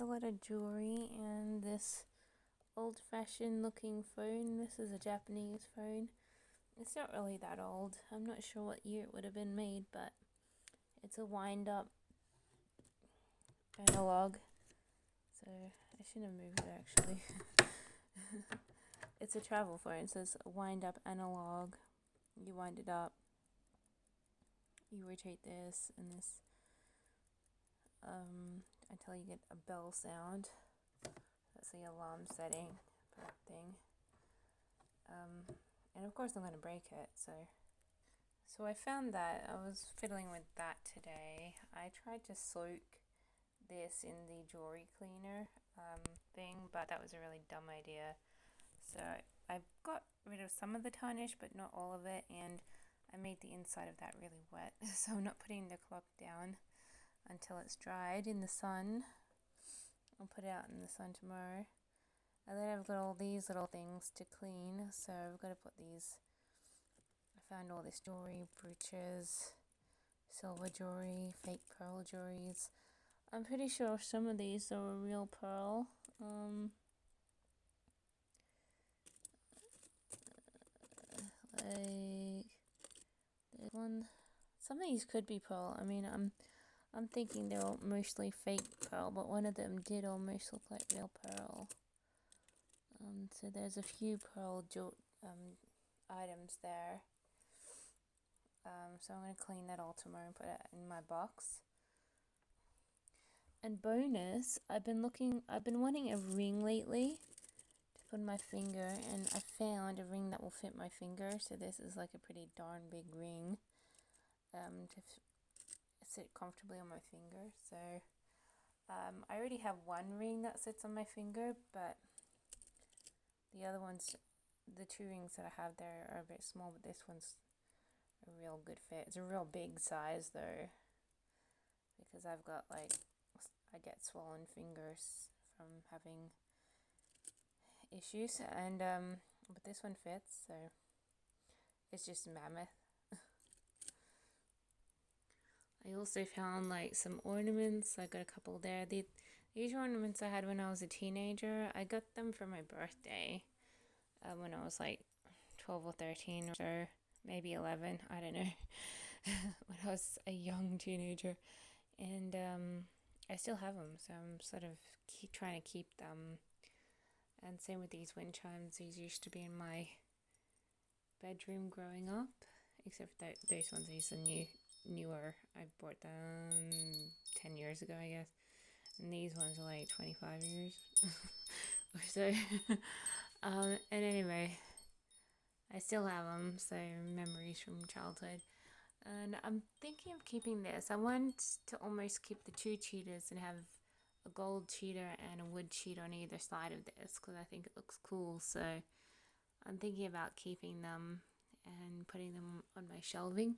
a lot of jewelry and this old-fashioned looking phone. This is a Japanese phone. It's not really that old. I'm not sure what year it would have been made, but it's a wind-up analog. So I shouldn't have moved it actually. It's a travel phone, so it's a wind-up analog. You wind it up. You rotate this and this until you get a bell sound. That's the alarm setting for that thing. And of course I'm going to break it, so I found that I was fiddling with that today. I tried to soak this in the jewelry cleaner thing, but that was a really dumb idea. So I've got rid of some of the tarnish, but not all of it, and I made the inside of that really wet, so I'm not putting the clock down until it's dried in the sun. I'll put it out in the sun tomorrow. And then I've got all these little things to clean, so I've got to put these. I found all this jewelry, brooches, silver jewelry, fake pearl jewelries. I'm pretty sure some of these are real pearl. Like this one. Some of these could be pearl. I mean, I'm thinking they're all mostly fake pearl, but one of them did almost look like real pearl. So there's a few pearl items there. So I'm going to clean that all tomorrow and put it in my box. And bonus, I've been wanting a ring lately to put on my finger, and I found a ring that will fit my finger. So this is like a pretty darn big ring to sit comfortably on my finger. So I already have one ring that sits on my finger, but the other ones, the two rings that I have there are a bit small, but this one's a real good fit. It's a real big size though, because I've got I get swollen fingers from having issues, and but this one fits, so it's just mammoth. I also found some ornaments. I got a couple there. These ornaments I had when I was a teenager. I got them for my birthday when I was 12 or 13 or so, maybe 11, I don't know, when I was a young teenager. And I still have them, so I'm sort of trying to keep them. And same with these wind chimes. These used to be in my bedroom growing up, except for those ones. These are newer. I bought them 10 years ago, I guess. And these ones are 25 years or so. And anyway, I still have them, so memories from childhood. And I'm thinking of keeping this. I want to almost keep the two cheetahs and have a gold cheetah and a wood cheetah on either side of this, because I think it looks cool. So I'm thinking about keeping them and putting them on my shelving,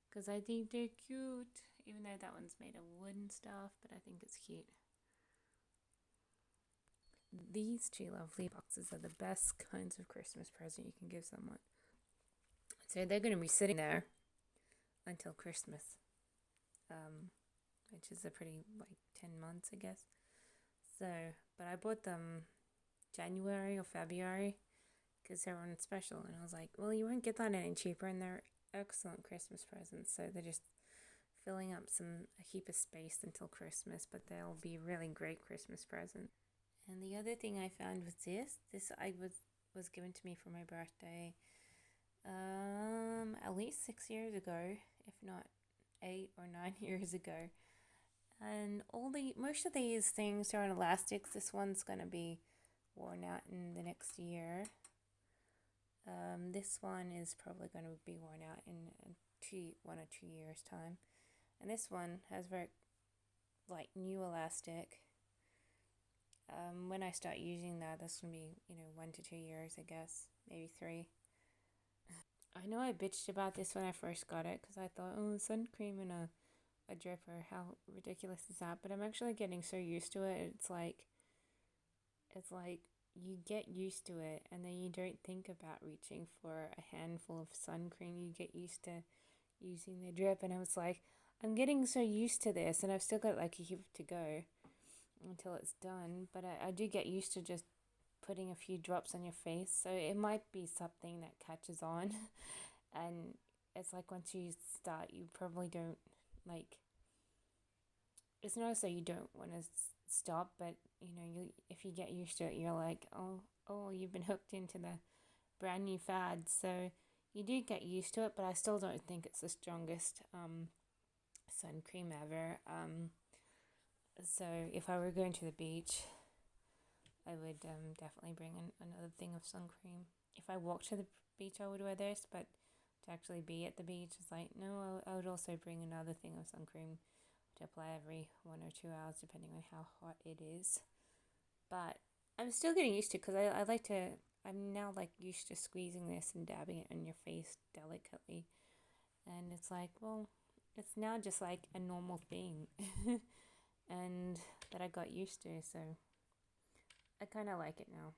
because I think they're cute, even though that one's made of wood and stuff, but I think it's cute. These two lovely boxes are the best kinds of Christmas present you can give someone. So they're going to be sitting there until Christmas, which is a pretty 10 months, I guess. So, but I bought them January or February because they're on special, and I was like, well, you won't get that any cheaper, and they're excellent Christmas presents. So they're just filling up a heap of space until Christmas, but they'll be really great Christmas presents. And the other thing I found was this I was given to me for my birthday at least 6 years ago, if not 8 or 9 years ago. And most of these things are on elastics. This one's gonna be worn out in the next year. This one is probably going to be worn out in 1 or 2 years time, and this one has very new elastic. When I start using that, that's gonna be 1 to 2 years, I guess, maybe 3. I know I bitched about this when I first got it because I thought, oh, sun cream and a dripper, how ridiculous is that? But I'm actually getting so used to it. It's like you get used to it, and then you don't think about reaching for a handful of sun cream. You get used to using the drip, and I was like, I'm getting so used to this, and I've still got a heap to go. until it's done. But I do get used to just putting a few drops on your face, so it might be something that catches on. And it's like once you start, you probably don't like. It's not so you don't want to stop, but if you get used to it, you're like, oh, you've been hooked into the brand new fad. So you do get used to it, but I still don't think it's the strongest sun cream ever. So if I were going to the beach, I would definitely bring another thing of sun cream. If I walked to the beach, I would wear this, but to actually be at the beach, it's like, no, I would also bring another thing of sun cream to apply every 1 or 2 hours, depending on how hot it is. But I'm still getting used to it because I like to, I'm now like used to squeezing this and dabbing it on your face delicately. And it's like, well, it's now just like a normal thing and that I got used to. So I kind of like it now.